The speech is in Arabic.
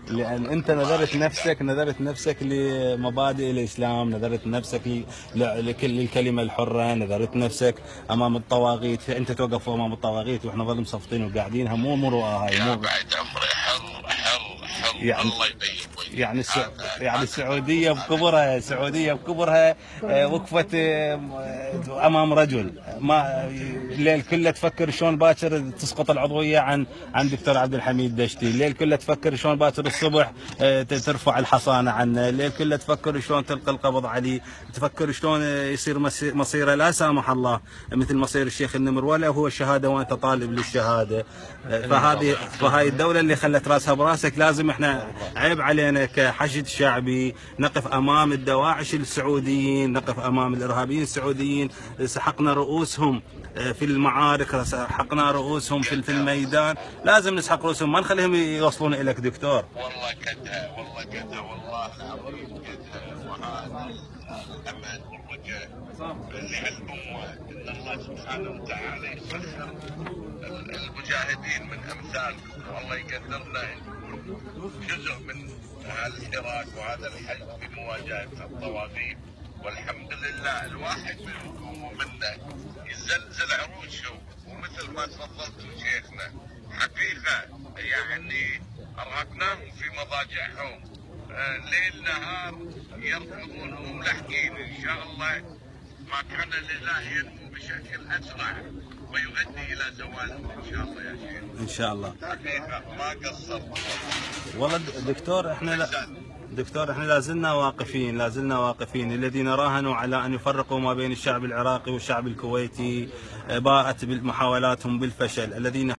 لأن أنت نذرت نفسك لمبادئ الإسلام، نذرت نفسك لكل الكلمة الحرة، نذرت نفسك أمام الطواغيت. أنت توقف أمام الطواغيت وإحنا نظل مصفطين وقاعدينها، مو مروءة هاي، يا مو بعد عمري حر يعني الله يبين يعني السعودية بكبرها وقفت أمام رجل، ما الليل كله تفكر شلون باكر تسقط العضوية عن دكتور عبد الحميد دشتي، الليل كله تفكر شلون باكر الصبح ترفع الحصانة عنه، الليل كله تفكر شلون تلقى القبض عليه، تفكر شلون يصير مصيره لا سامح الله مثل مصير الشيخ النمر، ولا هو الشهادة وأنت طالب للشهادة. فهاي الدولة اللي خلت راسها براسك، لازم احنا عيب علينا كحشد شعبي نقف امام الدواعش السعوديين، نقف امام الارهابيين السعوديين. سحقنا رؤوسهم في المعارك، سحقنا رؤوسهم في الميدان، لازم نسحق رؤوسهم، ما نخليهم يوصلون اليك دكتور. والله كدها والله العظيم كدها، وهذا الامل والرجاء لهالامه ان الله سبحانه وتعالى يسخر المجاهدين من امثالكم، والله يقدرنا نكون جزء من هذا الحراك وهذا الحج في مواجهه الطواغيت. والحمد لله الواحد منكم ومنا يزلزل عروشهم، ومثل ما تفضلتوا شيخنا حقيقه يعني ارهقناهم في مضاجعهم، ليل نهار يركضون وملحقين. ان شاء الله ما كان لله ينمو بشكل اسرع ويؤدي الى زوالهم ان شاء الله يا شيخ. ان شاء الله حقيقه ما قصرت والله دكتور احنا لازلنا واقفين. الذين راهنوا على ان يفرقوا ما بين الشعب العراقي والشعب الكويتي باءت محاولاتهم بالفشل. الذين